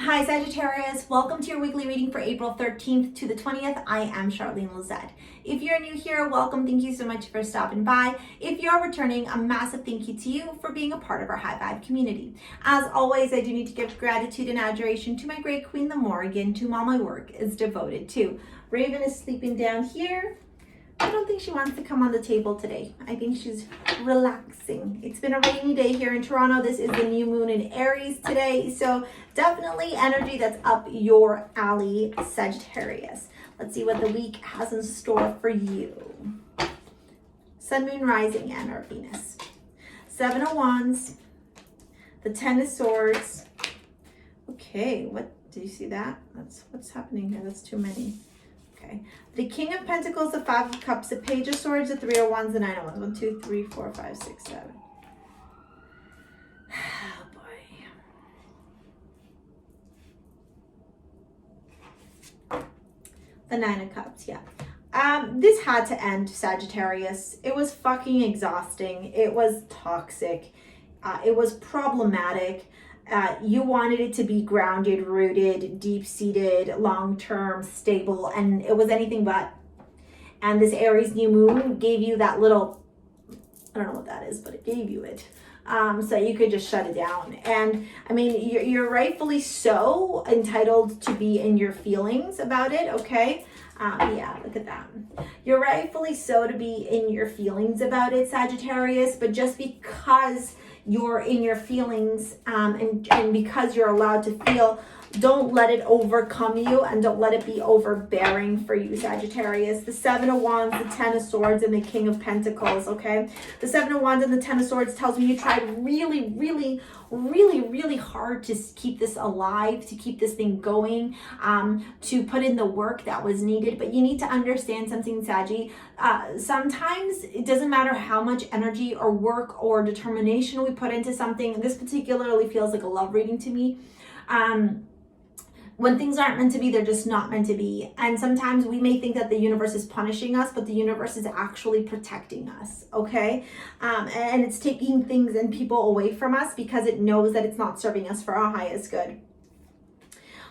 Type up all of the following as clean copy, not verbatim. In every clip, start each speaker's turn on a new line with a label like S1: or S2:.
S1: Hi Sagittarius, welcome to your weekly reading for April 13th to the 20th. I am Charlene Lizette. If you're new here, welcome. Thank you so much for stopping by. If you're returning, a massive thank you to you for being a part of our High Vibe community. As always, I do need to give gratitude and adoration to my great queen, the Morrigan, to whom all my work is devoted to. Raven is sleeping down here. I don't think she wants to come on the table today. I think she's relaxing. It's been a rainy day here in Toronto. This is the new moon in Aries today. So definitely energy that's up your alley, Sagittarius. Let's see what the week has in store for you. Sun, Moon, Rising, and our Venus. 7 of Wands. The 10 of Swords. Okay, what, did you see that? That's what's happening here. That's too many. Okay. The King of Pentacles, the 5 of Cups, the Page of Swords, the 3 of Wands, the 9 of Wands. 1, 2, 3, 4, 5, 6, 7. Oh boy. The 9 of Cups, yeah. This had to end, Sagittarius. It was fucking exhausting. It was toxic. It was problematic. You wanted it to be grounded, rooted, deep-seated, long-term, stable, and it was anything but. And this Aries new moon gave you that little, I don't know what that is, but it gave you it. So you could just shut it down. And I mean, you're rightfully so entitled to be in your feelings about it, okay? Yeah, look at that. You're rightfully so to be in your feelings about it, Sagittarius, but just because you're in your feelings and because you're allowed to feel, don't let it overcome you and don't let it be overbearing for you, Sagittarius. The 7 of Wands, the 10 of Swords, and the King of Pentacles, okay? The 7 of Wands and the 10 of Swords tells me you tried really, really, really, really hard to keep this alive, to keep this thing going, to put in the work that was needed. But you need to understand something, Saggy. Sometimes it doesn't matter how much energy or work or determination we put into something. This particularly feels like a love reading to me. When things aren't meant to be, they're just not meant to be. And sometimes we may think that the universe is punishing us, but the universe is actually protecting us, okay? And it's taking things and people away from us because it knows that it's not serving us for our highest good.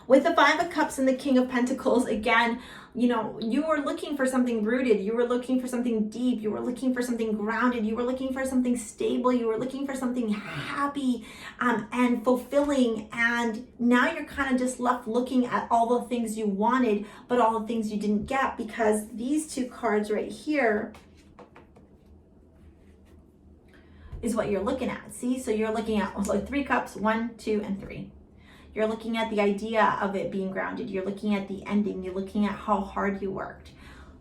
S1: With the 5 of Cups and the King of Pentacles, again, you know, you were looking for something rooted. You were looking for something deep. You were looking for something grounded. You were looking for something stable. You were looking for something happy and fulfilling. And now you're kind of just left looking at all the things you wanted, but all the things you didn't get, because these two cards right here is what you're looking at. See, so you're looking at like 3 cups, 1, 2, and 3. You're looking at the idea of it being grounded. You're looking at the ending. You're looking at how hard you worked.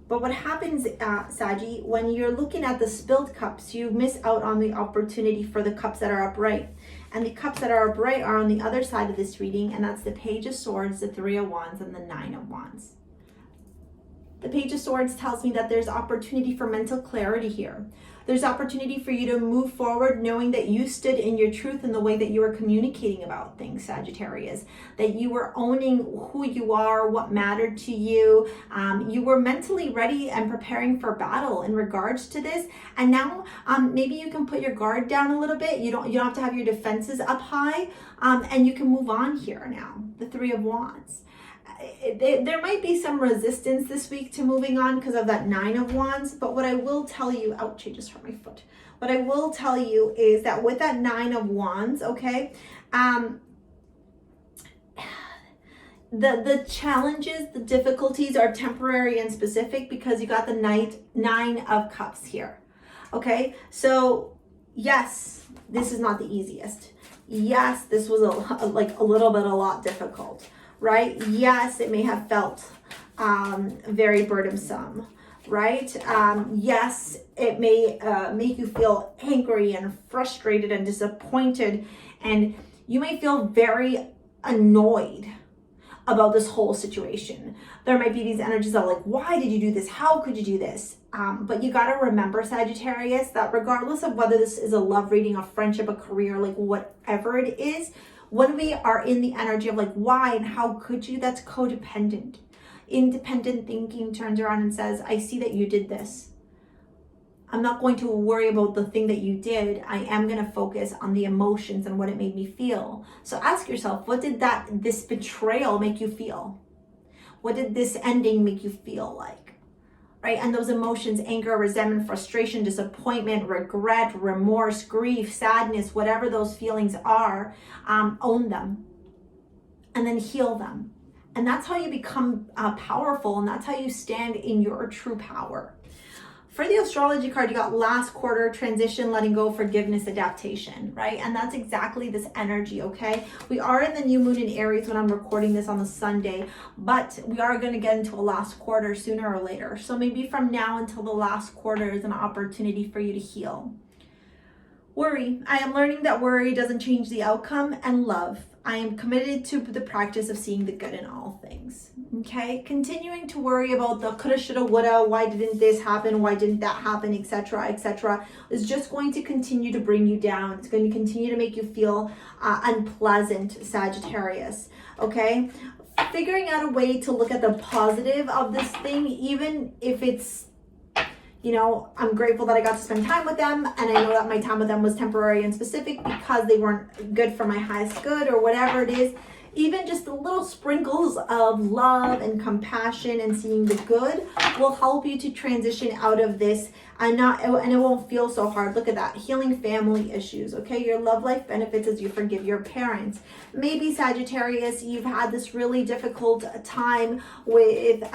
S1: But what happens, Saggy, when you're looking at the spilled cups, you miss out on the opportunity for the cups that are upright. And the cups that are upright are on the other side of this reading, and that's the Page of Swords, the 3 of Wands, and the 9 of Wands. The Page of Swords tells me that there's opportunity for mental clarity here. There's opportunity for you to move forward knowing that you stood in your truth in the way that you were communicating about things, Sagittarius. That you were owning who you are, what mattered to you. You were mentally ready and preparing for battle in regards to this. And now maybe you can put your guard down a little bit. You don't have to have your defenses up high, and you can move on here now. The 3 of Wands. There might be some resistance this week to moving on because of that 9 of Wands, but what I will tell you, ouch, I just hurt my foot. What I will tell you is that with that 9 of Wands, okay, the challenges, the difficulties are temporary and specific because you got the 9 of Cups here, okay? So yes, this is not the easiest. Yes, this was a lot difficult. Right? Yes, it may have felt very burdensome, right? Yes, it may make you feel angry and frustrated and disappointed, and you may feel very annoyed about this whole situation. There might be these energies of like, why did you do this? How could you do this? But you got to remember, Sagittarius, that regardless of whether this is a love reading, a friendship, a career, like whatever it is, when we are in the energy of like, why and how could you, that's codependent. Independent thinking turns around and says, I see that you did this. I'm not going to worry about the thing that you did. I am going to focus on the emotions and what it made me feel. So ask yourself, what did this betrayal make you feel? What did this ending make you feel like? Right? And those emotions, anger, resentment, frustration, disappointment, regret, remorse, grief, sadness, whatever those feelings are, own them and then heal them. And that's how you become powerful, and that's how you stand in your true power. For the astrology card, you got last quarter, transition, letting go, forgiveness, adaptation, right? And that's exactly this energy, okay? We are in the new moon in Aries when I'm recording this on the Sunday, but we are going to get into a last quarter sooner or later. So maybe from now until the last quarter is an opportunity for you to heal. Worry. I am learning that worry doesn't change the outcome, and love. I am committed to the practice of seeing the good in all things. Okay? Continuing to worry about the coulda, shoulda, woulda, why didn't this happen, why didn't that happen, etc., is just going to continue to bring you down. It's going to continue to make you feel unpleasant, Sagittarius. Okay? Figuring out a way to look at the positive of this thing, even if it's, you know, I'm grateful that I got to spend time with them, and I know that my time with them was temporary and specific because they weren't good for my highest good or whatever it is. Even just the little sprinkles of love and compassion and seeing the good will help you to transition out of this and it won't feel so hard. Look at that. Healing family issues, okay? Your love life benefits as you forgive your parents. Maybe, Sagittarius, you've had this really difficult time with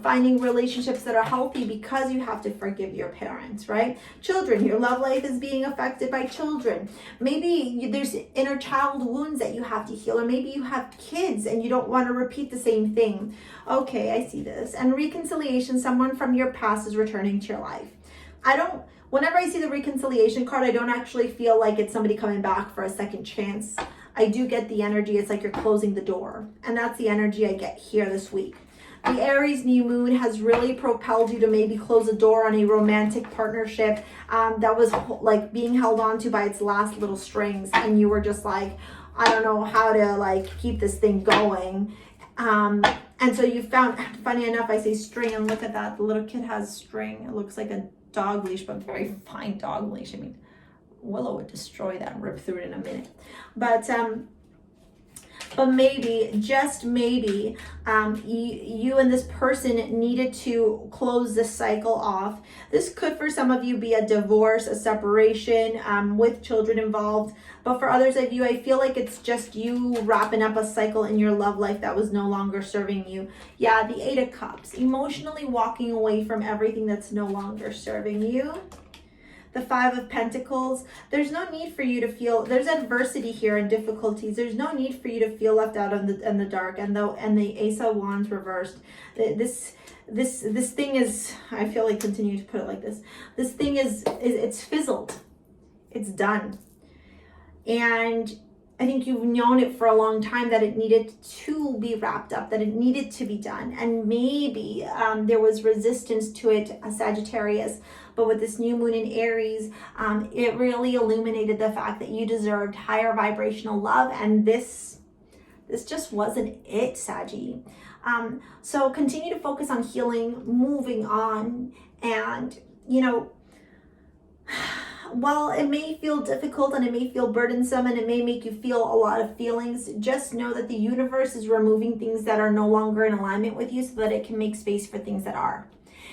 S1: finding relationships that are healthy because you have to forgive your parents, right? Children, your love life is being affected by children. Maybe there's inner child wounds that you have to heal, or maybe you have kids and you don't want to repeat the same thing. Okay, I see this. And reconciliation, someone from your past is returning to your life. Whenever I see the reconciliation card, I don't actually feel like it's somebody coming back for a second chance. I do get the energy, it's like you're closing the door. And that's the energy I get here this week. The Aries new moon has really propelled you to maybe close a door on a romantic partnership that was like being held on to by its last little strings. And you were just like, I don't know how to like keep this thing going. And so you found, funny enough, I say string, and look at that. The little kid has string. It looks like a dog leash, but very fine dog leash. I mean, Willow would destroy that and rip through it in a minute. But maybe, just maybe, you and this person needed to close this cycle off. This could, for some of you, be a divorce, a separation with children involved. But for others of you, I feel like it's just you wrapping up a cycle in your love life that was no longer serving you. Yeah, the Eight of Cups, emotionally walking away from everything that's no longer serving you. The Five of Pentacles, there's no need for you to feel, there's adversity here and difficulties. There's no need for you to feel left out in the dark. And the Ace of Wands reversed. This thing is, I feel like continue to put it like this. This thing is it's fizzled. It's done. And I think you've known it for a long time that it needed to be wrapped up, that it needed to be done. And maybe there was resistance to it, Sagittarius. But with this new moon in Aries, it really illuminated the fact that you deserved higher vibrational love. And this just wasn't it, Saggy. So continue to focus on healing, moving on. And, you know, while it may feel difficult and it may feel burdensome and it may make you feel a lot of feelings, just know that the universe is removing things that are no longer in alignment with you so that it can make space for things that are.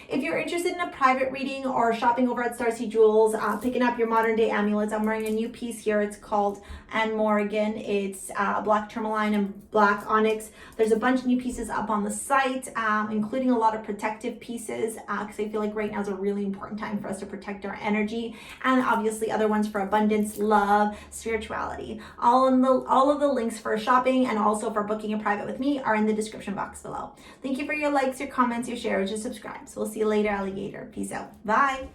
S1: If you're interested in a private reading or shopping over at STARSEA Jewels, picking up your modern day amulets, I'm wearing a new piece here. It's called Anne Morrigan. It's black tourmaline and black onyx. There's a bunch of new pieces up on the site, including a lot of protective pieces, because I feel like right now is a really important time for us to protect our energy, and obviously other ones for abundance, love, spirituality. All of the links for shopping and also for booking a private with me are in the description box below. Thank you for your likes, your comments, your shares, your subscribes. We'll see you later, alligator. Peace out. Bye.